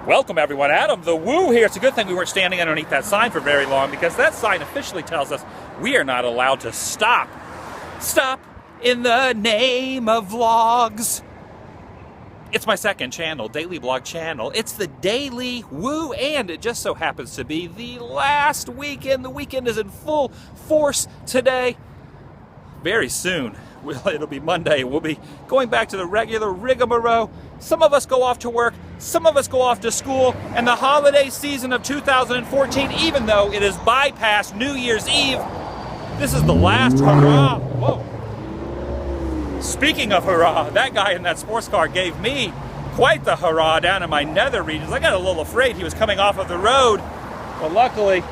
Welcome everyone, Adam the Woo here. It's a good thing we weren't standing underneath that sign for very long because that sign officially tells us we are not allowed to stop. Stop in the name of vlogs. It's my second channel, daily blog channel. It's the Daily Woo, and it just so happens to be the last weekend. The weekend is in full force today. Very soon, it'll be Monday. We'll be going back to the regular rigmarole. Some of us go off to work, some of us go off to school, and the holiday season of 2014, even though it has bypassed New Year's Eve, this is the last hurrah. Whoa. Speaking of hurrah, that guy in that sports car gave me quite the hurrah down in my nether regions. I got a little afraid he was coming off of the road, but luckily,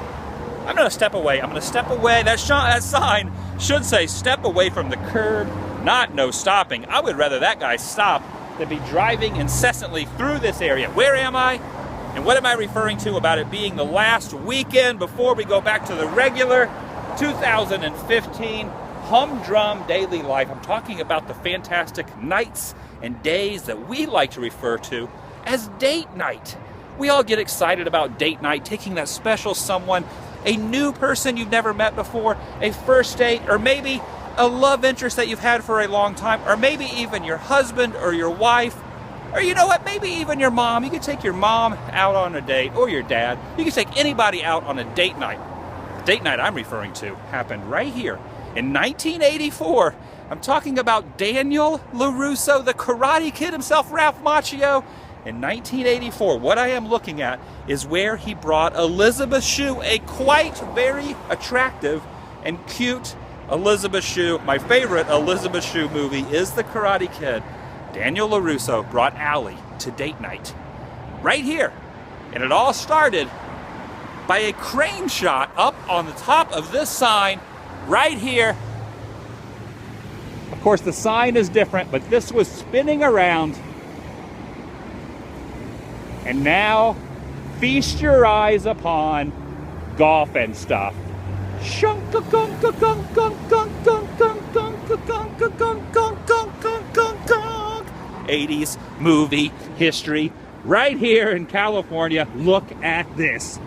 I'm gonna step away. I'm gonna step away. That sign should say step away from the curb, not no stopping. I would rather that guy stop than be driving incessantly through this area. Where am I? And what am I referring to about it being the last weekend before we go back to the regular 2015 humdrum daily life? I'm talking about the fantastic nights and days that we like to refer to as date night. We all get excited about date night, taking that special someone, a new person you've never met before, a first date, or maybe a love interest that you've had for a long time, or maybe even your husband or your wife, or you know what, maybe even your mom. You could take your mom out on a date, or your dad. You could take anybody out on a date night. The date night I'm referring to happened right here in 1984. I'm talking about Daniel LaRusso, the Karate Kid himself, Ralph Macchio. In 1984, what I am looking at is where he brought Elizabeth Shue, a quite very attractive and cute Elizabeth Shue. My favorite Elizabeth Shue movie is The Karate Kid. Daniel LaRusso brought Allie to date night right here. And it all started by a crane shot up on the top of this sign right here. Of course, the sign is different, but this was spinning around. And now, feast your eyes upon golf and stuff. 80s movie history right here in California. Look at this.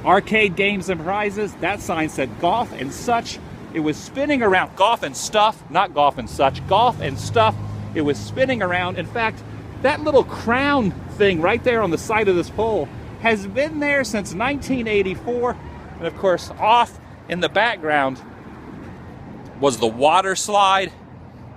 Arcade games and prizes. That sign said golf and such. It was spinning around. Golf and stuff, not golf and such. Golf and stuff. It was spinning around. In fact, that little crown thing right there on the side of this pole has been there since 1984. And of course, off in the background was the water slide,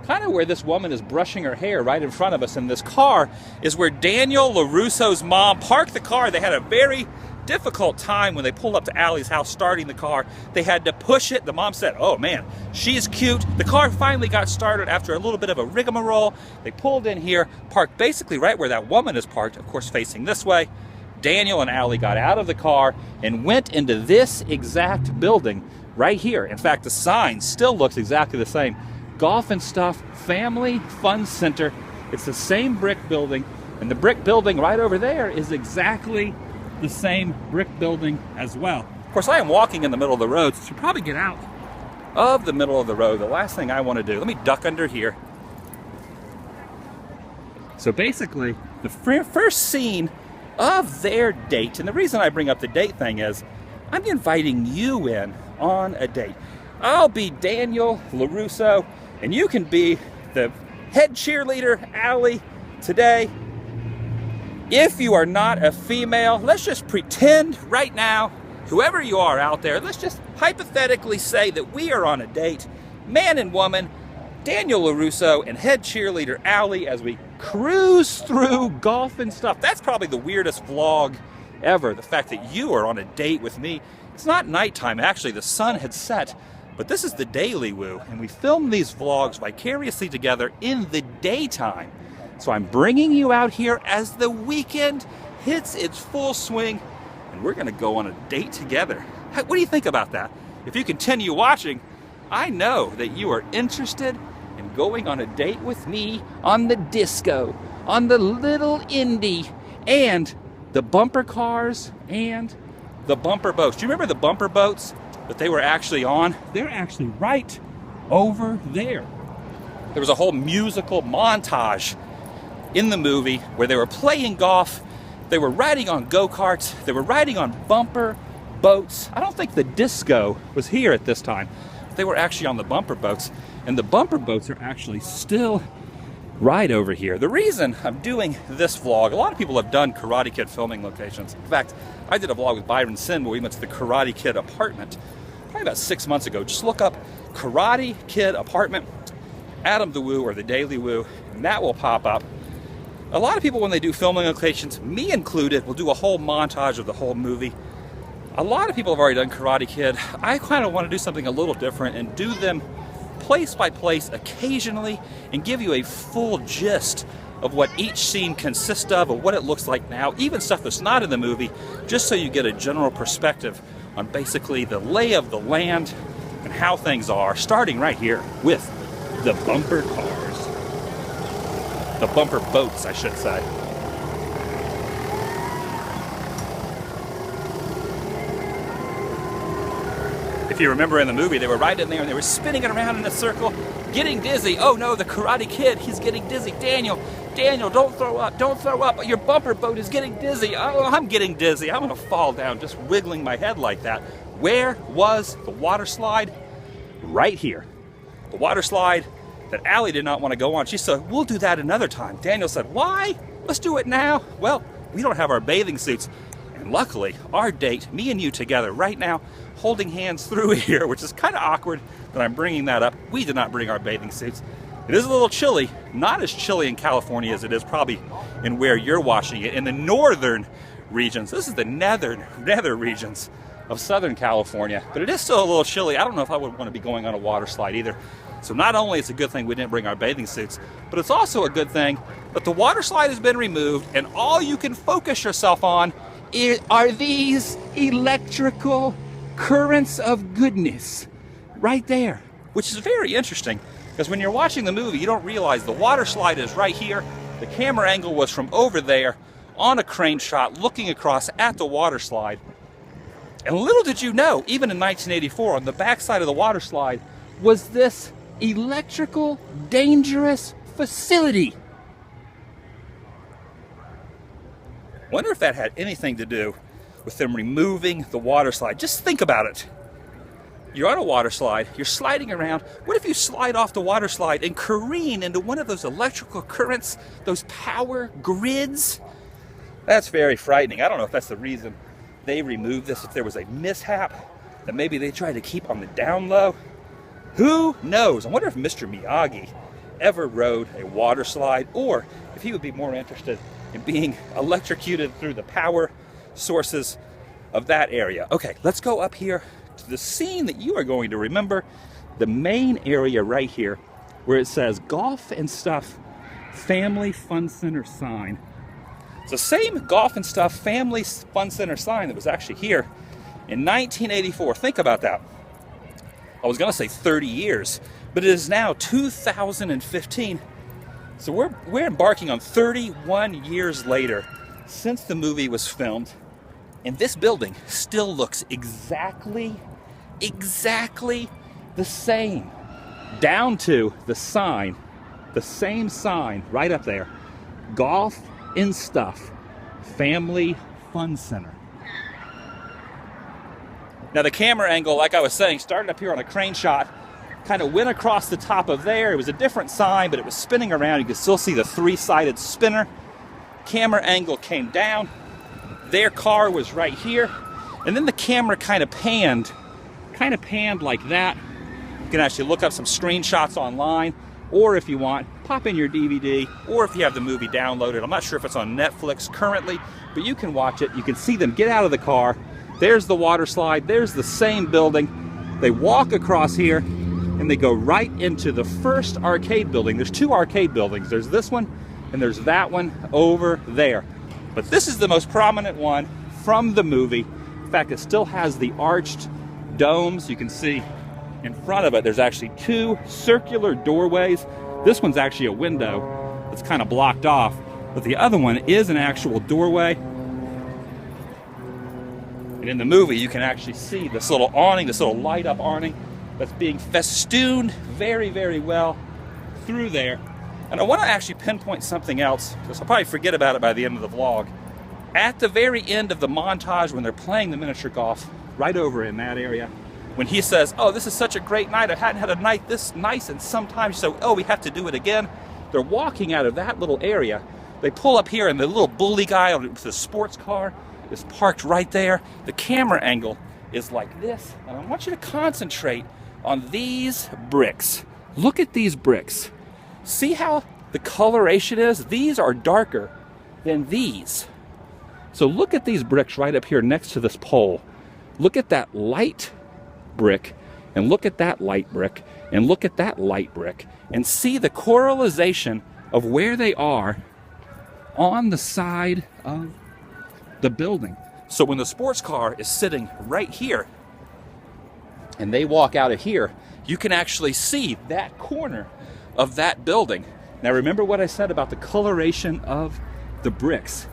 kind of where this woman is brushing her hair right in front of us. And this car is where Daniel LaRusso's mom parked the car. They had a very difficult time when they pulled up to Allie's house starting the car. They had to push it. The mom said, oh man, she's cute. The car finally got started after a little bit of a rigmarole. They pulled in here, parked basically right where that woman is parked, of course facing this way. Daniel and Allie got out of the car and went into this exact building right here. In fact, the sign still looks exactly the same. Golf and Stuff Family Fun Center. It's the same brick building, and the brick building right over there is exactly the same brick building as well. Of course, I am walking in the middle of the road, so to probably get out of the middle of the road, the last thing I want to do, let me duck under here. So basically, the first scene of their date, and the reason I bring up the date thing is I'm inviting you in on a date. I'll be Daniel LaRusso, and you can be the head cheerleader, Allie, today. If you are not a female, let's just pretend right now, whoever you are out there, let's just hypothetically say that we are on a date, man and woman, Daniel LaRusso and head cheerleader Allie, as we cruise through Golf and Stuff. That's probably the weirdest vlog ever, the fact that you are on a date with me. It's not nighttime, actually the sun had set, but this is the Daily Woo, and we film these vlogs vicariously together in the daytime. So I'm bringing you out here as the weekend hits its full swing, and we're gonna go on a date together. What do you think about that? If you continue watching, I know that you are interested in going on a date with me on the disco, on the little Indy, and the bumper cars and the bumper boats. Do you remember the bumper boats that they were actually on? They're actually right over there. There was a whole musical montage in the movie where they were playing golf They were riding on go-karts. They were riding on bumper boats. I don't think the disco was here at this time. They were actually on the bumper boats. And the bumper boats are actually still right over here. The reason I'm doing this vlog, a lot of people have done Karate Kid filming locations. In fact, I did a vlog with Byron Sin where we went to the Karate Kid apartment probably about 6 months ago. Just look up Karate Kid apartment, Adam the Woo or TheDailyWoo, and that will pop up. A lot of people, when they do filming locations, me included, will do a whole montage of the whole movie. A lot of people have already done Karate Kid. I kind of want to do something a little different and do them place by place occasionally and give you a full gist of what each scene consists of what it looks like now, even stuff that's not in the movie, just so you get a general perspective on basically the lay of the land and how things are, starting right here with the bumper cars. The bumper boats, I should say. If you remember in the movie, they were right in there and they were spinning it around in a circle, getting dizzy. Oh no, the Karate Kid, he's getting dizzy. Daniel, don't throw up. Your bumper boat is getting dizzy. Oh, I'm getting dizzy. I'm gonna fall down, just wiggling my head like that. Where was the water slide? Right here. The water slide that Allie did not want to go on. She said, we'll do that another time. Daniel said, why? Let's do it now. Well, we don't have our bathing suits. And luckily, our date, me and you together right now, holding hands through here, which is kind of awkward that I'm bringing that up. We did not bring our bathing suits. It is a little chilly, not as chilly in California as it is probably in where you're watching it, in the northern regions. This is the nether regions of Southern California, but it is still a little chilly. I don't know if I would want to be going on a water slide either. So not only is it a good thing we didn't bring our bathing suits, but it's also a good thing that the water slide has been removed and all you can focus yourself on are these electrical currents of goodness right there, which is very interesting because when you're watching the movie, you don't realize the water slide is right here. The camera angle was from over there on a crane shot looking across at the water slide. And little did you know, even in 1984, on the backside of the water slide was this electrical dangerous facility. Wonder if that had anything to do with them removing the water slide. Just think about it. You're on a water slide, you're sliding around. What if you slide off the water slide and careen into one of those electrical currents, those power grids? That's very frightening. I don't know if that's the reason they removed this, if there was a mishap that maybe they tried to keep on the down low. Who knows? I wonder if Mr. Miyagi ever rode a water slide, or if he would be more interested in being electrocuted through the power sources of that area. Okay, let's go up here to the scene that you are going to remember, the main area right here where it says Golf and Stuff Family Fun Center sign. It's the same Golf and Stuff Family Fun Center sign that was actually here in 1984. Think about that. I was going to say 30 years, but it is now 2015. So we're embarking on 31 years later since the movie was filmed, and this building still looks exactly the same, down to the sign, the same sign right up there, Golf and Stuff Family Fun Center. Now the camera angle, like I was saying, started up here on a crane shot, kind of went across the top of there. It was a different sign, but it was spinning around. You could still see the three-sided spinner. Camera angle came down. Their car was right here. And then the camera kind of panned like that. You can actually look up some screenshots online, or if you want, pop in your DVD, or if you have the movie downloaded. I'm not sure if it's on Netflix currently, but you can watch it. You can see them get out of the car. There's the water slide. There's the same building. They walk across here, and they go right into the first arcade building. There's two arcade buildings. There's this one, and there's that one over there. But this is the most prominent one from the movie. In fact, it still has the arched domes. You can see in front of it, there's actually two circular doorways. This one's actually a window that's kind of blocked off, but the other one is an actual doorway. And in the movie, you can actually see this little awning, this little light-up awning that's being festooned very, very well through there. And I want to actually pinpoint something else, because I'll probably forget about it by the end of the vlog. At the very end of the montage, when they're playing the miniature golf, right over in that area, when he says, oh, this is such a great night, I hadn't had a night this nice in some time, so, oh, we have to do it again. They're walking out of that little area. They pull up here, and the little bully guy with the sports car is parked right there. The camera angle is like this, and I want you to concentrate on these bricks. Look at these bricks. See how the coloration is? These are darker than these. So look at these bricks right up here next to this pole. Look at that light brick, and look at that light brick, and look at that light brick, and see the correlation of where they are on the side of the building. So when the sports car is sitting right here, and they walk out of here, you can actually see that corner of that building. Now remember what I said about the coloration of the bricks.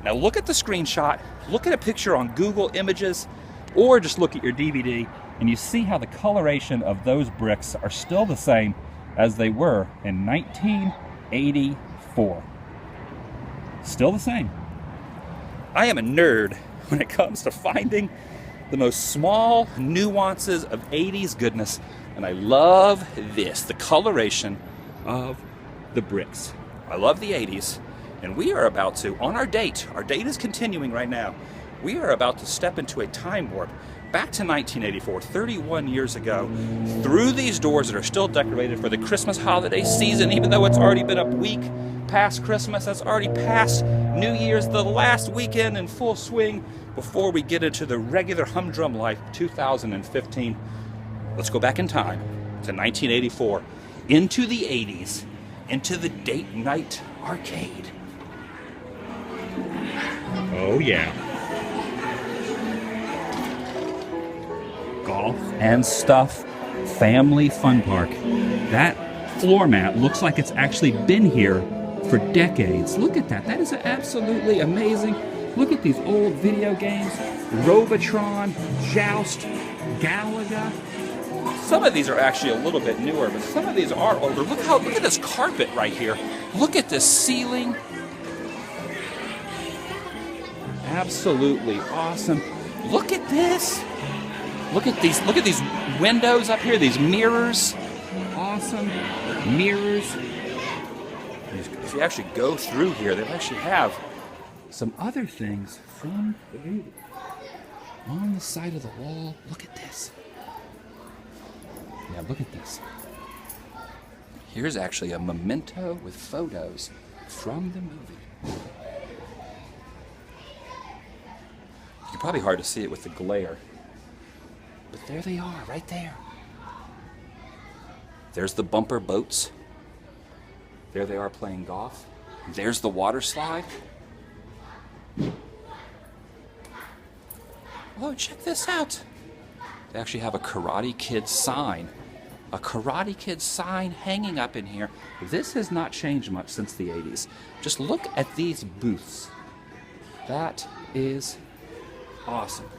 Now look at the screenshot, look at a picture on Google Images, or just look at your DVD, and you see how the coloration of those bricks are still the same as they were in 1984. Still the same. I am a nerd when it comes to finding the most small nuances of 80s goodness, and I love this, the coloration of the bricks. I love the 80s. And we are about to, on our date is continuing right now, we are about to step into a time warp back to 1984, 31 years ago, through these doors that are still decorated for the Christmas holiday season, even though it's already been a week past Christmas, that's already past New Year's, the last weekend in full swing before we get into the regular humdrum life of 2015. Let's go back in time to 1984, into the 80s, into the date night arcade. Oh yeah. Golf and Stuff Family Fun Park. That floor mat looks like it's actually been here for decades. Look at that. That is absolutely amazing. Look at these old video games. Robotron, Joust, Galaga. Some of these are actually a little bit newer, but some of these are older. Look at this carpet right here. Look at this ceiling. Absolutely awesome. Look at this. Look at these windows up here, these mirrors. Awesome mirrors. If you actually go through here, they actually have some other things from the movie. On the side of the wall, look at this. Yeah, look at this. Here's actually a memento with photos from the movie. It's probably hard to see it with the glare. But there they are, right there. There's the bumper boats. There they are playing golf. There's the water slide. Oh, check this out. They actually have a Karate Kid sign. A Karate Kid sign hanging up in here. This has not changed much since the 80s. Just look at these booths. That is awesome.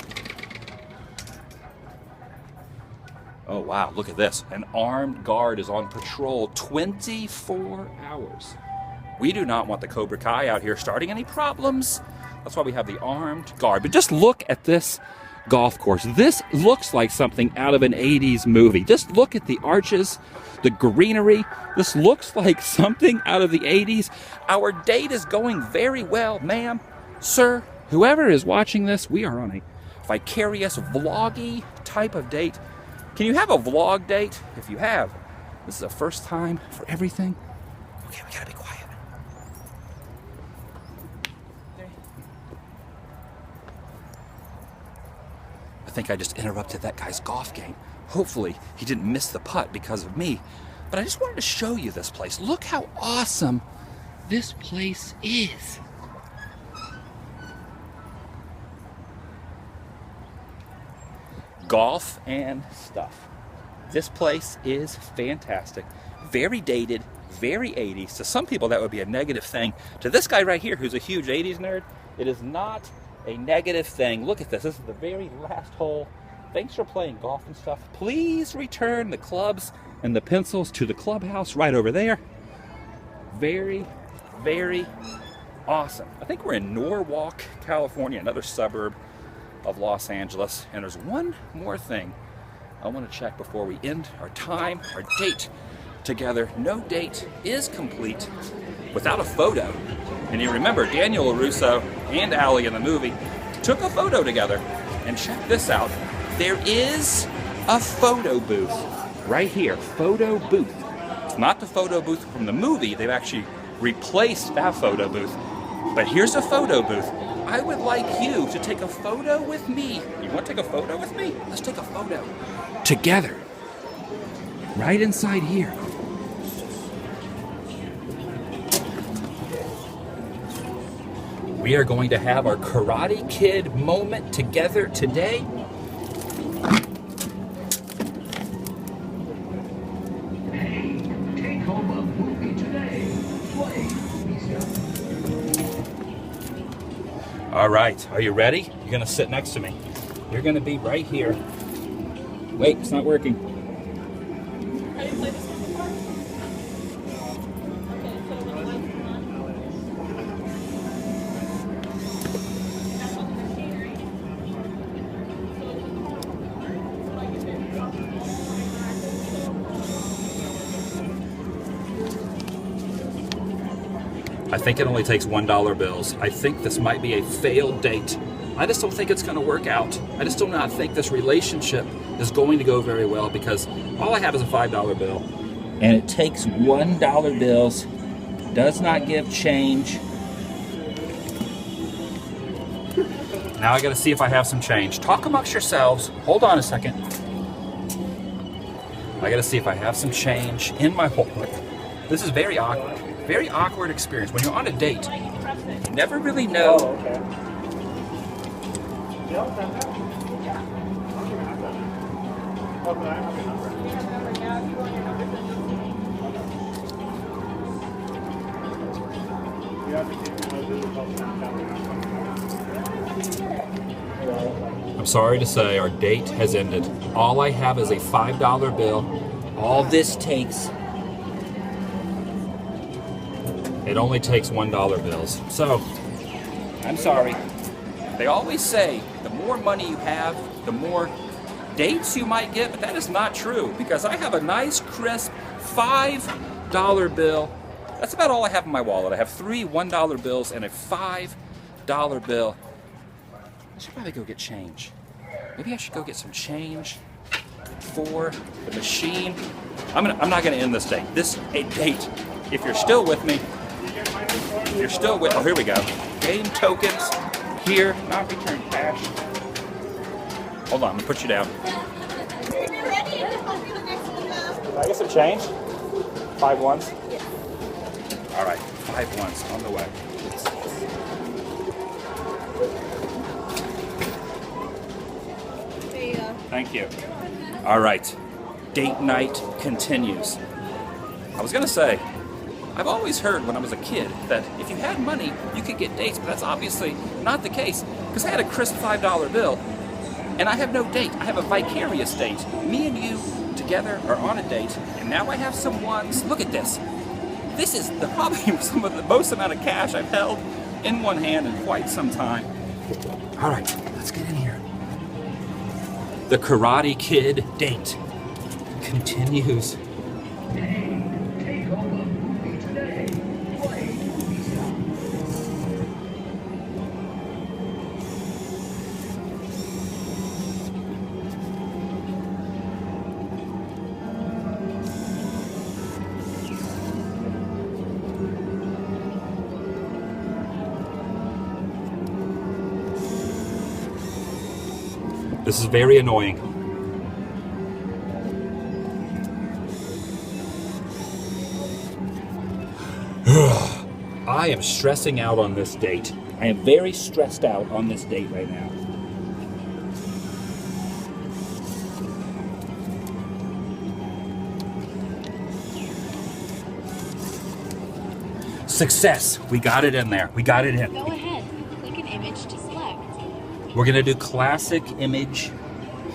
Oh wow, look at this. An armed guard is on patrol 24 hours. We do not want the Cobra Kai out here starting any problems. That's why we have the armed guard. But just look at this golf course. This looks like something out of an 80s movie. Just look at the arches, the greenery. This looks like something out of the 80s. Our date is going very well, ma'am, sir, whoever is watching this. We are on a vicarious, vloggy type of date. Can you have a vlog date? If you have, this is a first time for everything. Okay, we gotta be quiet. I think I just interrupted that guy's golf game. Hopefully, he didn't miss the putt because of me. But I just wanted to show you this place. Look how awesome this place is. Golf and Stuff. This place is fantastic. Very dated, very 80s. To some people, that would be a negative thing. To this guy right here, who's a huge 80s nerd, it is not a negative thing. Look at this. This is the very last hole. Thanks for playing Golf and Stuff. Please return the clubs and the pencils to the clubhouse right over there. Very, very awesome. I think we're in Norwalk, California, another suburb of Los Angeles. And there's one more thing I want to check before we end our time, our date together. No date is complete without a photo. And you remember Daniel LaRusso and Allie in the movie took a photo together. And check this out. There is a photo booth right here. Photo booth. It's not the photo booth from the movie. They've actually replaced that photo booth. But here's a photo booth. I would like you to take a photo with me. You want to take a photo with me? Let's take a photo together. Right inside here. We are going to have our Karate Kid moment together today. Take home a movie today. All right, are you ready? You're gonna sit next to me. You're gonna be right here. Wait, it's not working. Have you played this one before? Okay, so when the lights come on. That's on the machine, right? So like if I think it only takes $1 bills. I think this might be a failed date. I just don't think it's going to work out. I just do not think this relationship is going to go very well because all I have is a $5 bill. And it takes $1 bills, does not give change. Now I got to see if I have some change. Talk amongst yourselves. Hold on a second. I got to see if I have some change in my wallet. This is very awkward. Very awkward experience. When you're on a date, you never really know. Oh, okay. Yeah, okay. Okay, I have your number. you have a number now, if you want your number, send it to me. You have to keep your nose. I'm sorry to say our date has ended. All I have is a $5 bill. All this takes, it only takes $1 bills. So, I'm sorry. They always say the more money you have, the more dates you might get, but that is not true because I have a nice crisp $5 bill. That's about all I have in my wallet. I have 3 $1 bills and a $5 bill. I should probably go get change. Maybe I should go get some change for the machine. I'm not gonna end this date. This date, if you're still with me, you're still with, oh, here we go. Game tokens, here, not return cash. Hold on, I'm gonna put you down. Can I get some change? 5 ones? Yes. All right, 5 ones on the way. Thank you. All right, date night continues. I was gonna say, I've always heard when I was a kid that if you had money, you could get dates, but that's obviously not the case because I had a crisp $5 bill and I have no date. I have a vicarious date. Me and you together are on a date and now I have some ones. Look at this. This is probably some of the most amount of cash I've held in one hand in quite some time. All right, let's get in here. The Karate Kid date continues. Take home a movie today. This is very annoying. I am stressing out on this date. I am very stressed out on this date right now. Success. We got it in there. We got it in. Go ahead, click an image to select. We're going to do classic image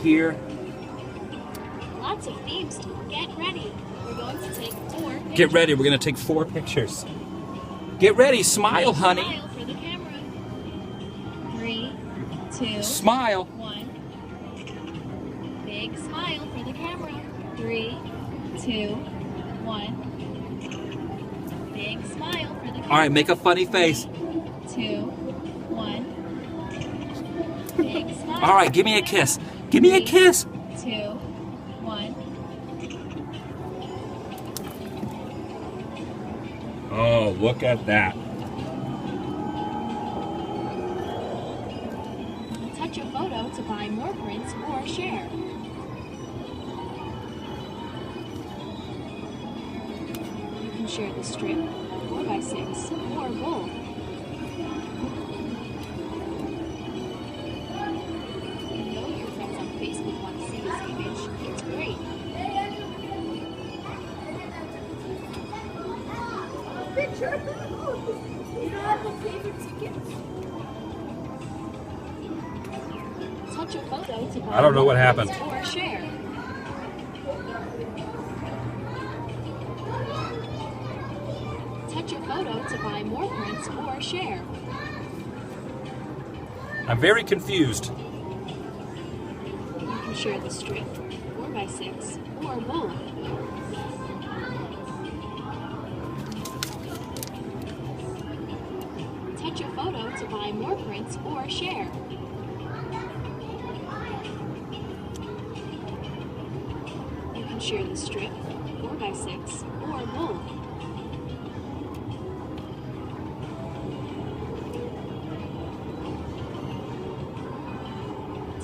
here. Lots of themes to get ready. We're going to take 4 pictures. Get ready. We're going to take 4 pictures. Get ready, smile, honey. Smile for the camera. 3, 2, Smile. 1. Big smile for the camera. 3, 2, 1. Big smile for the camera. All right, make a funny face. 2, 1. Big smile. All right, give me a kiss. Give me a kiss. 2, 1. Oh, look at that. Touch a photo to buy more prints or share. You can share the strip, 4x6, or bold. You know your friends on Facebook want to see this image. It's great. Picture. You don't have the favorite tickets. Touch a photo to buy I don't know more what happened. prints or share. Touch a photo to buy more prints or share. I'm very confused. You can share the strip, 4x6, or bold. Touch a photo to buy more prints or share. You can share the strip, 4x6, or bold.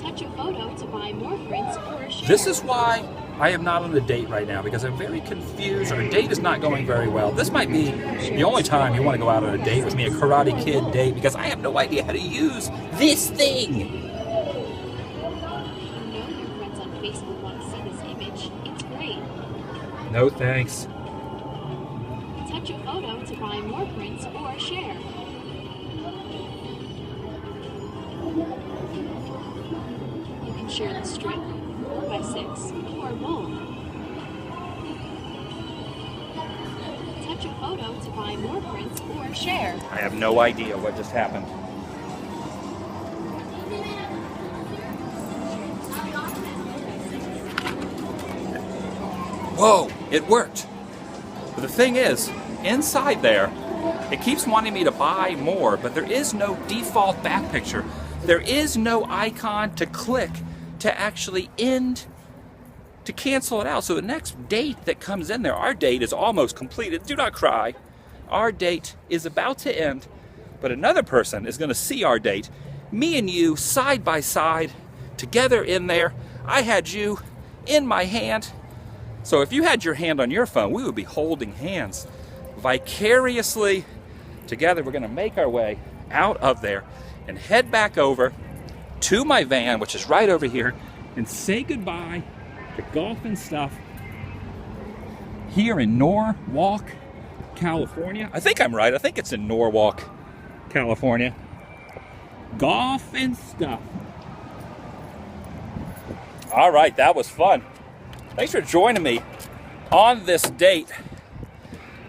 Touch a photo to buy more prints or share. This is why I am not on a date right now, because I'm very confused. Our date is not going very well. This might be the only time you want to go out on a date with me, a Karate Kid date, because I have no idea how to use this thing. You know your friends on Facebook want to see this image. It's great. No thanks. Touch a photo to buy more prints or share. You can share the strip, 4x6, or bold. Touch a photo to buy more prints or share. I have no idea what just happened. Whoa, it worked. But the thing is, inside there, it keeps wanting me to buy more, but there is no default back picture. There is no icon to click to actually end, to cancel it out. So the next date that comes in there, our date is almost completed. Do not cry. Our date is about to end, but another person is going to see our date. Me and you side by side, together in there. I had you in my hand. So if you had your hand on your phone, we would be holding hands vicariously together. We're going to make our way out of there and head back over to my van, which is right over here, and say goodbye to golf and stuff here in Norwalk, California. I think I'm right. I think it's in Norwalk, California. Golf and stuff. All right, that was fun. Thanks for joining me on this date.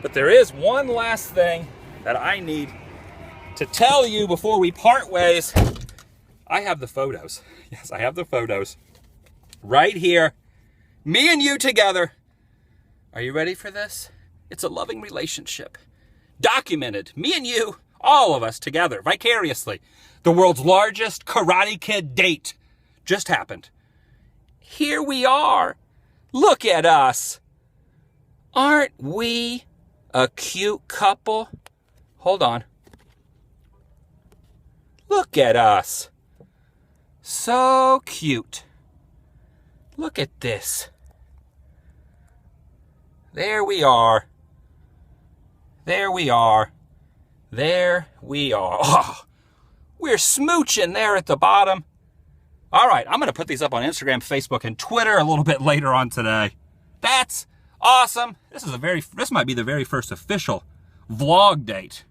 But there is one last thing that I need to tell you before we part ways. I have the photos. Yes, I have the photos right here. Me and you together. Are you ready for this? It's a loving relationship. Documented. Me and you, all of us together, vicariously. The world's largest Karate Kid date just happened. Here we are. Look at us. Aren't we a cute couple? Hold on. Look at us. So cute. Look at this. There we are. There we are. There we are. Oh, we're smooching there at the bottom. All right, I'm going to put these up on Instagram, Facebook, and Twitter a little bit later on today. That's awesome. This might be the very first official vlog date.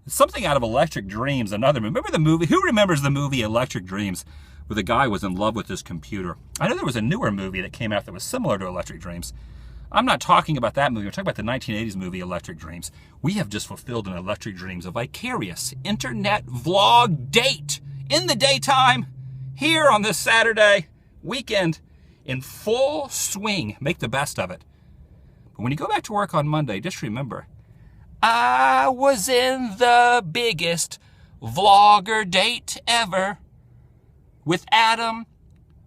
It's something out of Electric Dreams, another movie. Remember the movie? Who remembers the movie Electric Dreams, where the guy was in love with his computer? I know there was a newer movie that came out that was similar to Electric Dreams. I'm not talking about that movie. I'm talking about the 1980s movie Electric Dreams. We have just fulfilled an Electric Dreams, a vicarious internet vlog date in the daytime here on this Saturday weekend in full swing. Make the best of it. But when you go back to work on Monday, just remember, I was in the biggest vlogger date ever with Adam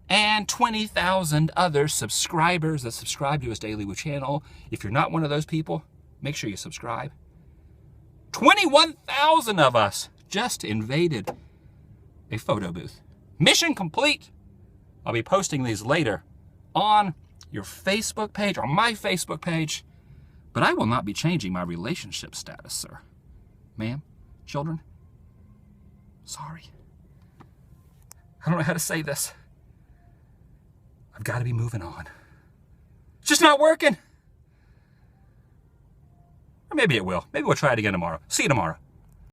and 20,000 other subscribers that subscribe to his DailyWoo channel. If you're not one of those people, make sure you subscribe. 21,000 of us just invaded a photo booth. Mission complete. I'll be posting these later on your Facebook page, on my Facebook page, but I will not be changing my relationship status, sir. Ma'am, children, sorry. I don't know how to say this. I've got to be moving on. It's just not working. Or maybe it will. Maybe we'll try it again tomorrow. See you tomorrow.